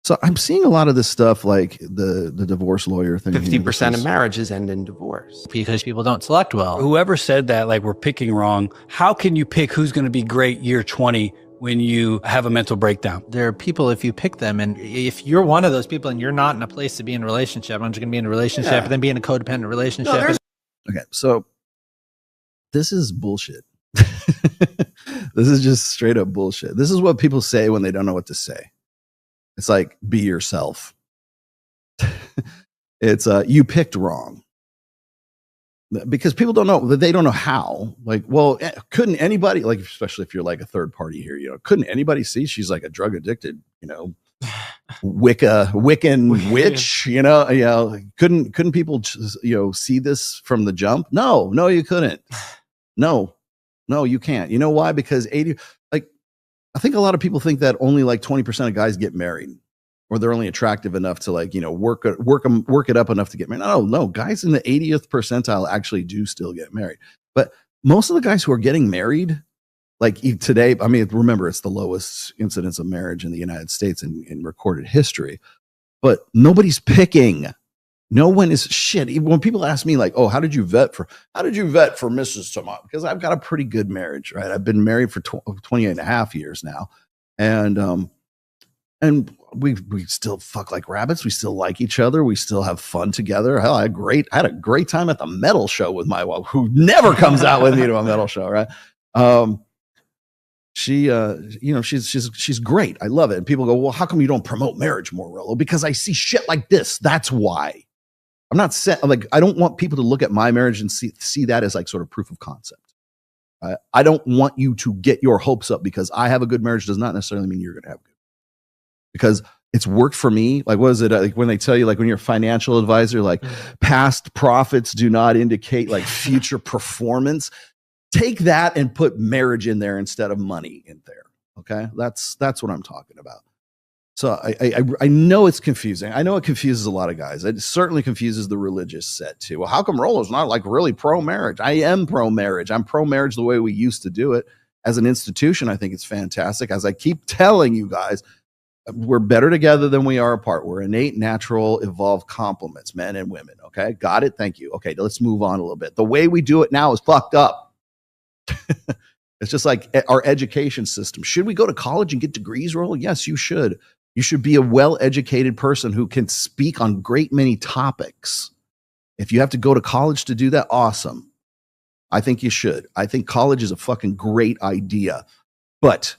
So I'm seeing a lot of this stuff, like the divorce lawyer thing. 50% of marriages end in divorce. Because people don't select well. Whoever said that, like, we're picking wrong, how can you pick who's going to be great year 20 when you have a mental breakdown? There are people, if you pick them, and if you're one of those people and you're not in a place to be in a relationship, I'm just going to be in a relationship and then be in a codependent relationship. Okay, so this is bullshit. This is just straight up bullshit. This is what people say when they don't know what to say. It's like, be yourself. It's you picked wrong. Because people don't know, they don't know how. Like, well, couldn't anybody, like, especially if you're like a third party here, couldn't anybody see she's like a drug addicted, Wiccan witch, couldn't people, see this from the jump? No, you couldn't. No, you can't. You know why? Because I think a lot of people think that only like 20% of guys get married, or they're only attractive enough to work it up enough to get married. No, guys in the 80th percentile actually do still get married. But most of the guys who are getting married, like today, I mean, remember, it's the lowest incidence of marriage in the United States in recorded history, but nobody's picking. No one is shit. Even when people ask me like, oh, how did you vet for Mrs. Tomassi? Because I've got a pretty good marriage, right? I've been married for 28 and a half years now. And we still fuck like rabbits. We still like each other. We still have fun together. Hell, I had a great time at the metal show with my wife, who never comes out with me to a metal show, right? She's great. I love it. And people go, well, how come you don't promote marriage more, Rollo? Because I see shit like this. That's why. I'm not I don't want people to look at my marriage and see that as like sort of proof of concept. I don't want you to get your hopes up because I have a good marriage does not necessarily mean you're going to have good. Because it's worked for me. Like, what is it? Like when they tell you, like when you're a financial advisor, like past profits do not indicate like future performance. Take that and put marriage in there instead of money in there. Okay. That's what I'm talking about. So I know it's confusing. I know it confuses a lot of guys. It certainly confuses the religious set too. Well, how come Rollo's not like really pro-marriage? I am pro-marriage. I'm pro-marriage the way we used to do it. As an institution, I think it's fantastic. As I keep telling you guys, we're better together than we are apart. We're innate, natural, evolved complements, men and women. Okay, got it? Thank you. Okay, let's move on a little bit. The way we do it now is fucked up. It's just like our education system. Should we go to college and get degrees, Rollo? Yes, you should. You should be a well-educated person who can speak on great many topics. If you have to go to college to do that, awesome. I think you should. I think college is a fucking great idea. But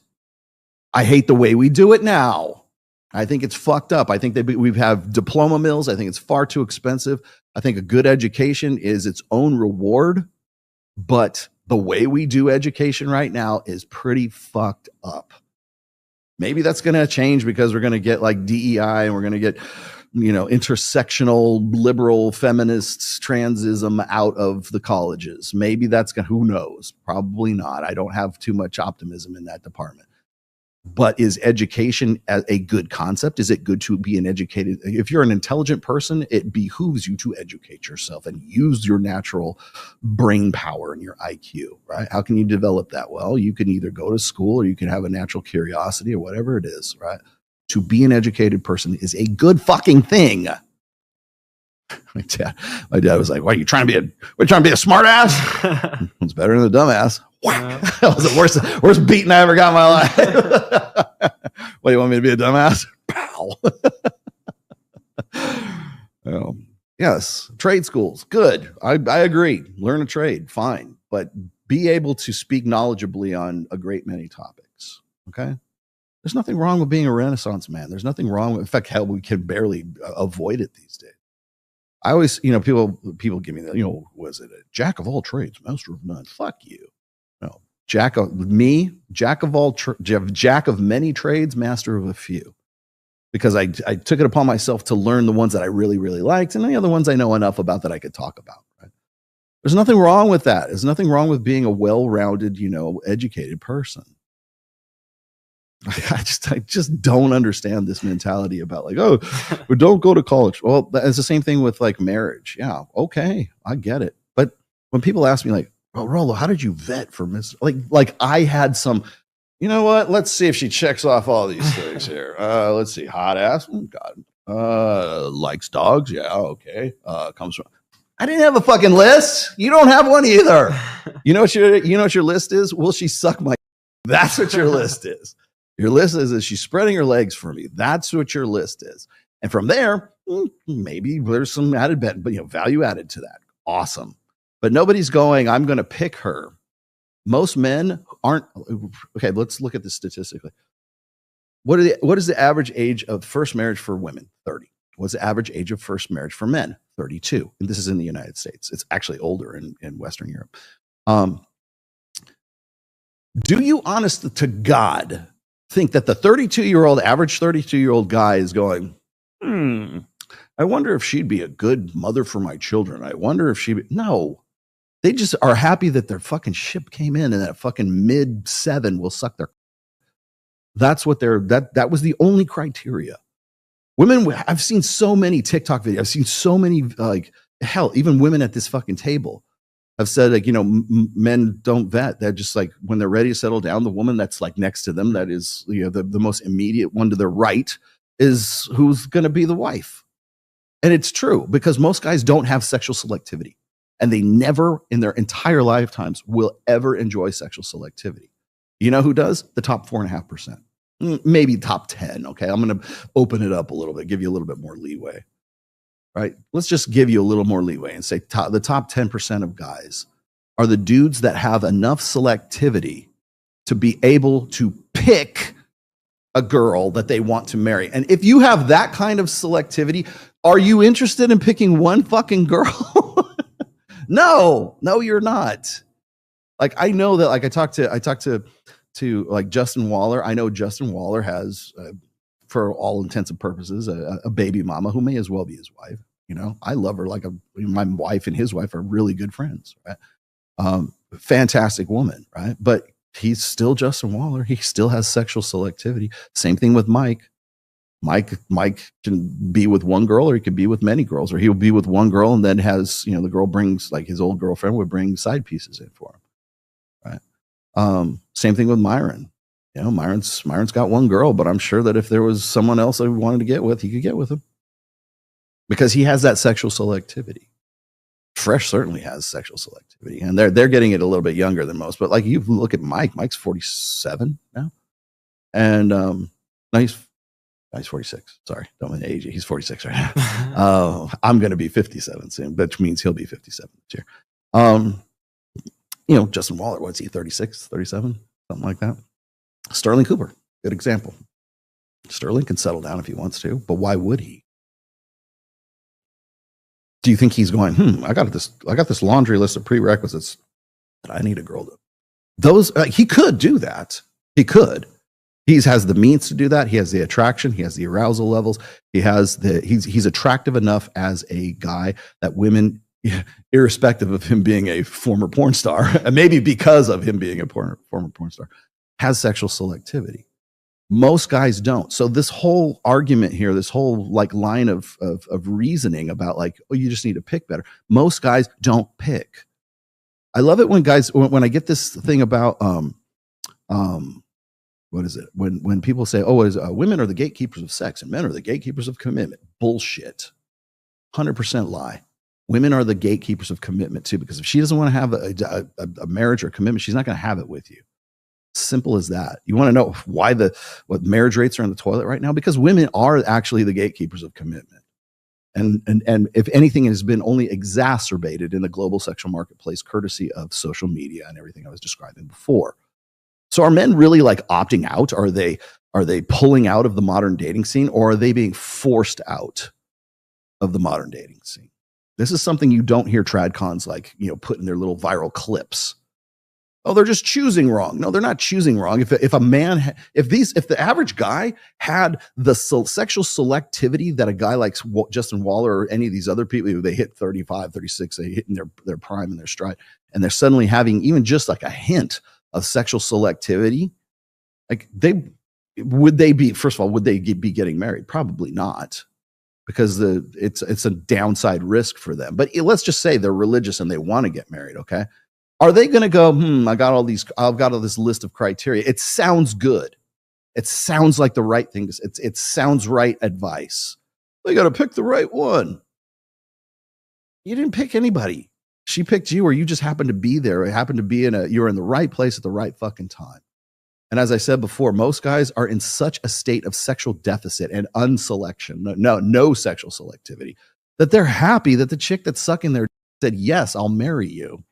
I hate the way we do it now. I think it's fucked up. I think that we have diploma mills. I think it's far too expensive. I think a good education is its own reward. But the way we do education right now is pretty fucked up. Maybe that's going to change because we're going to get like DEI and we're going to get, intersectional liberal feminists, transism out of the colleges. Maybe that's going to, who knows? Probably not. I don't have too much optimism in that department. But is education a good concept? Is it good to be an educated? If you're an intelligent person, it behooves you to educate yourself and use your natural brain power and your IQ, right? How can you develop that? Well, you can either go to school or you can have a natural curiosity or whatever it is, right? To be an educated person is a good fucking thing. My dad was like, "What are you trying to be a smart ass?" It's better than a dumbass. That was the worst beating I ever got in my life. What, do you want me to be a dumbass? Pow. Yes, trade schools, good. I agree. Learn a trade, fine, but be able to speak knowledgeably on a great many topics. Okay. There's nothing wrong with being a Renaissance man. There's nothing wrong with, in fact, hell, we can barely avoid it these days. I always, people give me that, was it a jack of all trades, master of none? Fuck you. No, jack of many trades, master of a few. Because I took it upon myself to learn the ones that I really, really liked, and the other ones I know enough about that I could talk about. Right? There's nothing wrong with that. There's nothing wrong with being a well-rounded, educated person. I just don't understand this mentality about like, oh, but don't go to college. Well, it's the same thing with like marriage. Yeah, okay, I get it. But when people ask me like, oh, Rollo, how did you vet for Miss? Like I had some You know what? Let's see if she checks off all these things here. Let's see. Hot ass. Oh, God. Likes dogs. Yeah. Okay. Comes from. I didn't have a fucking list. You don't have one either. You know what your list is? Will she suck my? That's what your list is. Your list is she spreading her legs for me? That's what your list is. And from there, maybe there's some added value added to that. Awesome. But nobody's going, I'm going to pick her. Most men aren't. Okay, let's look at this statistically. What is the average age of first marriage for women? 30. What's the average age of first marriage for men? 32. And this is in the United States. It's actually older in Western Europe. Do you, honest to God, think that the average 32-year-old guy is going, I wonder if she'd be a good mother for my children. I wonder if no. They just are happy that their fucking ship came in and that fucking mid-7 will suck their. That's what that was the only criteria. Women, I've seen so many TikTok videos. I've seen so many, hell, even women at this fucking table have said, men don't vet. They're just like, when they're ready to settle down, the woman that's like next to them, that is, the most immediate one to their right, is who's going to be the wife. And it's true, because most guys don't have sexual selectivity. And they never in their entire lifetimes will ever enjoy sexual selectivity. You know who does? The top 4.5%. Maybe top 10. Okay. I'm going to open it up a little bit, give you a little bit more leeway. Right? Let's just give you a little more leeway and say the top 10% of guys are the dudes that have enough selectivity to be able to pick a girl that they want to marry. And if you have that kind of selectivity, are you interested in picking one fucking girl? No, you're not. Like, I know that, like, I talked to like Justin Waller. I know Justin Waller has, for all intents and purposes, a baby mama who may as well be his wife. I love her like my wife and his wife are really good friends, right? Fantastic woman, right? But he's still Justin Waller. He still has sexual selectivity. Same thing with Mike. Mike can be with one girl, or he could be with many girls, or he'll be with one girl and then has, the girl brings, like, his old girlfriend would bring side pieces in for him. Right. Same thing with Myron. Myron's got one girl, but I'm sure that if there was someone else that he wanted to get with, he could get with him because he has that sexual selectivity. Fresh certainly has sexual selectivity, and they're getting it a little bit younger than most. But like, you look at Mike's 47 now, and no, he's 46. Sorry, don't mean to age you. He's 46 right now. I'm going to be 57 soon, which means he'll be 57 this year. Justin Waller, what's he, 36, 37, something like that. Sterling Cooper, good example. Sterling can settle down if he wants to, but why would he? Do you think he's going, I got this laundry list of prerequisites that I need a girl to. He could do that. He could. He has the means to do that. He has the attraction. He has the arousal levels. He's attractive enough as a guy that women, irrespective of him being a former porn star, and maybe because of him being a former porn star, has sexual selectivity. Most guys don't. So this whole argument here, this whole like line of reasoning about like, oh, you just need to pick better. Most guys don't pick. I love it when I get this thing about what is it? When people say, oh, women are the gatekeepers of sex and men are the gatekeepers of commitment. Bullshit. 100% lie. Women are the gatekeepers of commitment too, because if she doesn't want to have a marriage or a commitment, she's not going to have it with you. Simple as that. You want to know why what marriage rates are in the toilet right now? Because women are actually the gatekeepers of commitment. And if anything, it has been only exacerbated in the global sexual marketplace, courtesy of social media and everything I was describing before. So are men really like opting out? Are they pulling out of the modern dating scene, or are they being forced out of the modern dating scene? This is something you don't hear trad cons put in their little viral clips. Oh, they're just choosing wrong. No, they're not choosing wrong. If the average guy had the sexual selectivity that a guy like Justin Waller or any of these other people, they hit 35, 36, they hit in their prime and their stride, and they're suddenly having even just like a hint of sexual selectivity, like would they be getting married? Probably not, because it's a downside risk for them. But let's just say they're religious and they want to get married. Okay. Are they going to go, I've got all this list of criteria. It sounds good. It sounds like the right thing. It sounds right advice. They got to pick the right one. You didn't pick anybody. She picked you, or you just happened to be there. It happened to be you were in the right place at the right fucking time. And as I said before, most guys are in such a state of sexual deficit and unselection, no sexual selectivity, that they're happy that the chick that's sucking their said, yes, I'll marry you.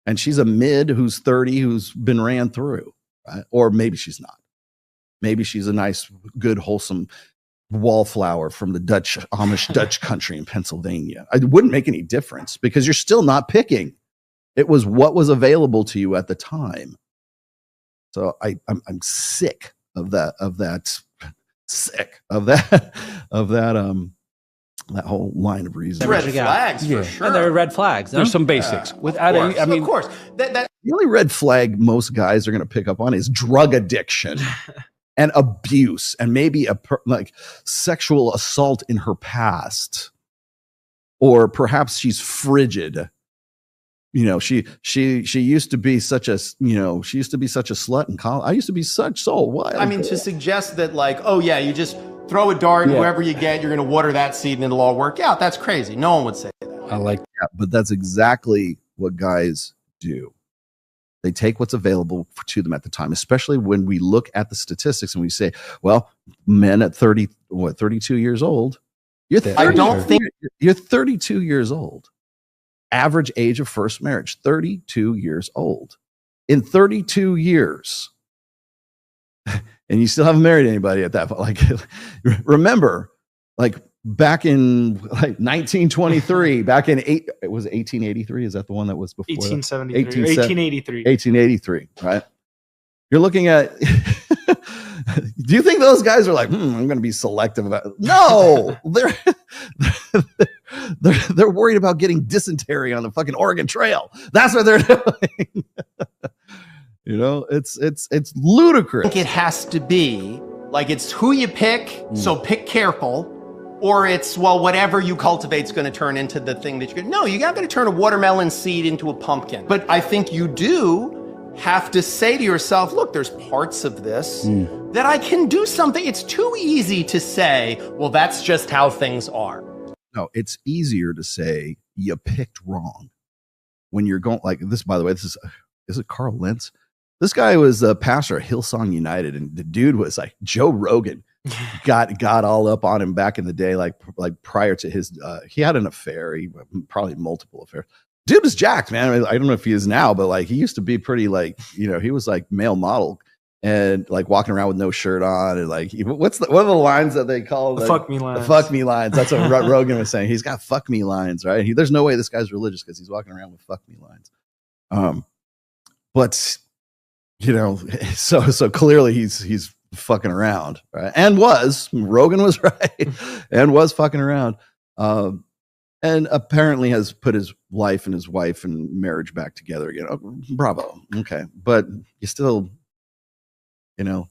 And she's a mid who's 30, who's been ran through, right? Or maybe she's not. Maybe she's a nice, good, wholesome wallflower from the Amish Dutch country in Pennsylvania. It wouldn't make any difference because you're still not picking. It was what was available to you at the time. So I'm sick of that that whole line of reasoning. Red flags for sure. And there are red flags. There's some basics. Without of I mean, of course. That the only red flag most guys are going to pick up on is drug addiction and abuse, and maybe like sexual assault in her past, or perhaps she's frigid. You know, she used to be such a slut in college. I used to be such so what? I mean, to suggest that like, oh yeah, you just throw a dart, whoever you get, you're going to water that seed and it'll all work out. That's crazy. No one would say that. I like that, but that's exactly what guys do. They take what's available to them at the time, especially when we look at the statistics and we say, well, men at 32 years old, you're 32 years old. Average age of first marriage, 32 years old. In 32 years, and you still haven't married anybody at that point. Like, remember, like back in like 1923, back in it was 1883. Is that the one that was before 1873, 1883, 1883, right? You're looking at. Do you think those guys are like, I'm going to be selective about it? No, they're worried about getting dysentery on the fucking Oregon Trail. That's what they're doing. You know, it's ludicrous. I think it has to be like it's who you pick, so pick careful, or it's, well, whatever you cultivate's going to turn into the thing that you're going to. No, you're not going to turn a watermelon seed into a pumpkin. But I think you do have to say to yourself, look, there's parts of this that I can do something. It's too easy to say, well, that's just how things are. No, it's easier to say you picked wrong when you're going like this. By the way, is it Carl Lentz? This guy was a pastor at Hillsong United, and the dude was like Joe Rogan got all up on him back in the day, like prior to his he had an affair, probably multiple affairs. Dude was jacked, man. I don't know if he is now, but like he used to be pretty like, you know, he was like male model and like walking around with no shirt on and like what are the lines that they call the fuck me lines? The fuck me lines. That's what Rogan was saying. He's got fuck me lines, right? There's no way this guy's religious because he's walking around with fuck me lines. But you know, so clearly he's fucking around, right? And Rogan was right and was fucking around. And apparently has put his life and his wife and marriage back together again. Oh, bravo. Okay. But you still, you know,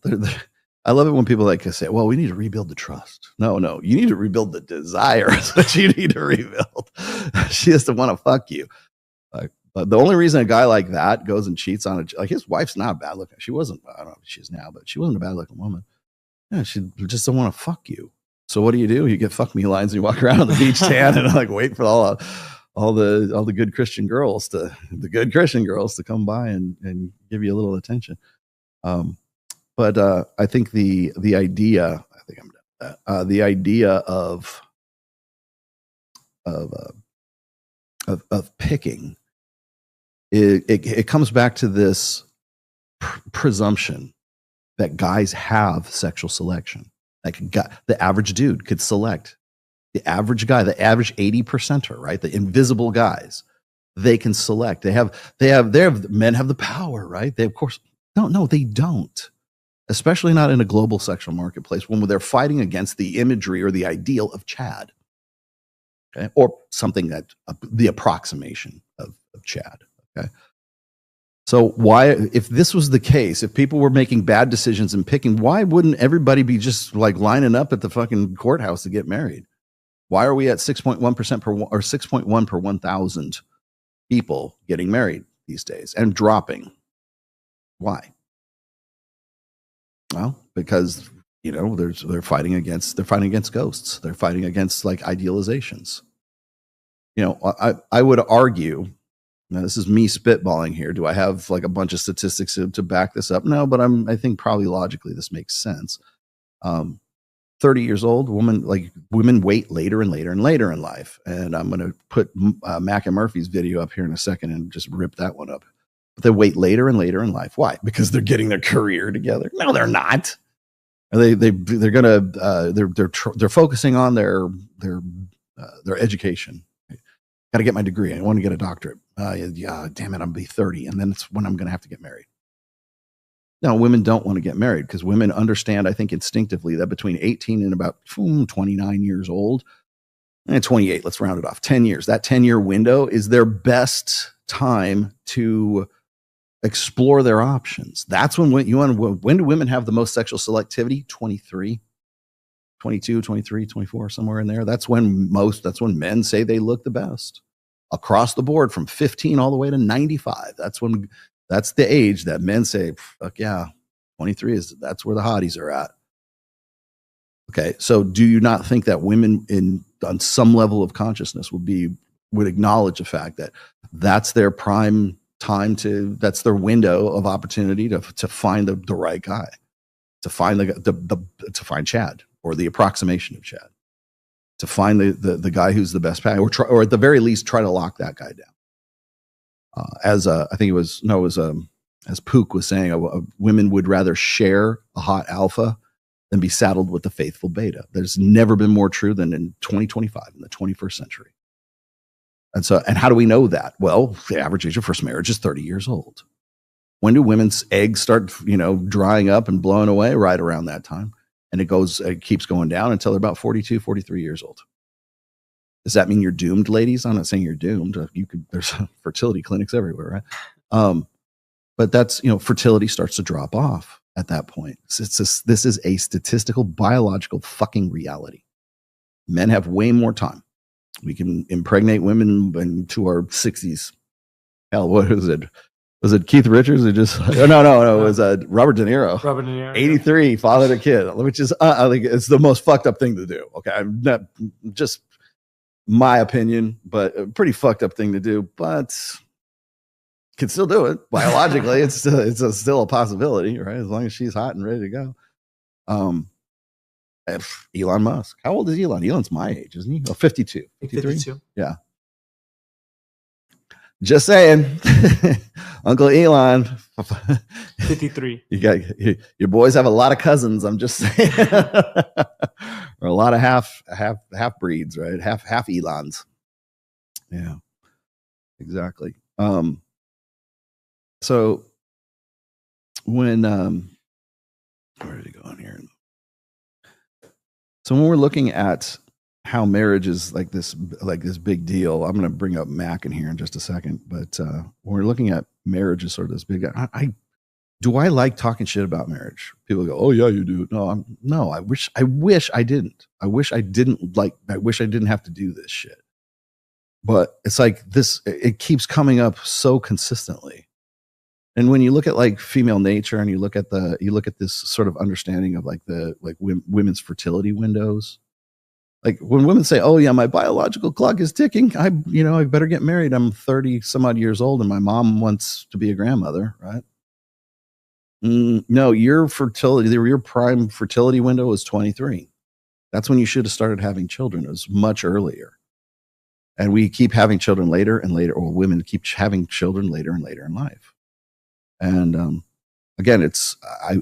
I love it when people like say, well, we need to rebuild the trust. No, you need to rebuild the desire. That's what you need to rebuild. She has to want to fuck you. But the only reason a guy like that goes and cheats on like his wife's not bad looking. She wasn't, I don't know if she is now, but she wasn't a bad looking woman. Yeah, she just don't want to fuck you. So what do? You get fuck me lines and you walk around on the beach tan and like wait for all the good Christian girls to come by and give you a little attention. But I think the idea, I think I'm done with that. The idea of picking, it comes back to this presumption that guys have sexual selection. Like the average dude could select. The average guy, the average 80%er, right? The invisible guys, they can select. Men have the power, right? They of course no, they don't. Especially not in a global sexual marketplace when they're fighting against the imagery or the ideal of Chad, okay, or something that the approximation of Chad. Okay. So why, if this was the case, if people were making bad decisions and picking, why wouldn't everybody be just like lining up at the fucking courthouse to get married? Why are we at 6.1% or 6.1 per 1,000 people getting married? these days and dropping. Why? Well, because they're fighting against ghosts. They're fighting against like idealizations. I would argue. Now, this is me spitballing here. Do I have like a bunch of statistics to back this up? No, but I think probably logically this makes sense. 30 years old, women wait later and later and later in life. And I'm going to put Mac and Murphy's video up here in a second and just rip that one up. But they wait later and later in life. Why? Because they're getting their career together. No, they're not. They're focusing on their education. Got to get my degree. I want to get a doctorate. Yeah, damn it, I'm gonna be 30, and then it's when I'm gonna have to get married. No, women don't want to get married because women understand, I think, instinctively that between 18 and about 29 years old, and 28, let's round it off, 10 years. That 10-year window is their best time to explore their options. That's when do women have the most sexual selectivity? 23. 22, 23, 24, somewhere in there. That's when men say they look the best across the board from 15 all the way to 95. That's the age that men say, fuck yeah, 23 that's where the hotties are at. Okay. So do you not think that women on some level of consciousness would acknowledge the fact that that's their prime time that's their window of opportunity to find the right guy, to find to find Chad, or the approximation of Chad, to find the guy who's the best pack, or at the very least try to lock that guy down. As Pook was saying, women would rather share a hot alpha than be saddled with the faithful beta. There's never been more true than in 2025, in the 21st century. And how do we know that? Well, the average age of first marriage is 30 years old. When do women's eggs start, drying up and blowing away? Right around that time. And it keeps going down until they're about 42, 43 years old. Does that mean you're doomed, ladies? I'm not saying you're doomed. There's fertility clinics everywhere, right? But that's, fertility starts to drop off at that point. This is a statistical, biological fucking reality. Men have way more time. We can impregnate women into our 60s. Hell, what is it? Was it Keith Richards? No. It was Robert De Niro. Robert De Niro. 83, fathered a kid, which is I think it's the most fucked up thing to do. Okay, I'm not just my opinion, but a pretty fucked up thing to do. But can still do it biologically. It's still a possibility, right? As long as she's hot and ready to go. Elon Musk. How old is Elon? Elon's my age, isn't he? Oh, 52. 52. Yeah. Just saying, Uncle Elon. 53. Your boys have a lot of cousins. I'm just saying, or a lot of half breeds, right? Half Elons. Yeah, exactly. So when where did it go on here? So when we're looking at how marriage is like this big deal, I'm going to bring up Mac in here in just a second. But when we're looking at marriage as sort of this big, do I like talking shit about marriage? People go, "Oh yeah, you do." No, I wish I didn't. I wish I didn't have to do this shit. But it's like this. It keeps coming up so consistently. And when you look at like female nature, and you look at this sort of understanding of women's fertility windows. Like when women say, "Oh yeah, my biological clock is ticking. I better get married. I'm 30 some odd years old and my mom wants to be a grandmother," right? No, your prime fertility window is 23. That's when you should have started having children. It was much earlier. And we keep having children later and later, or women keep having children later and later in life. And again,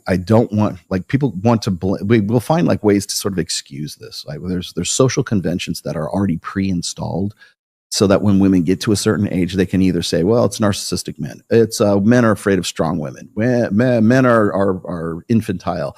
I don't want, like, people want to we'll find like ways to sort of excuse this. Like there's social conventions that are already pre-installed so that when women get to a certain age, they can either say, well, it's narcissistic men. It's men are afraid of strong women. Men are infantile.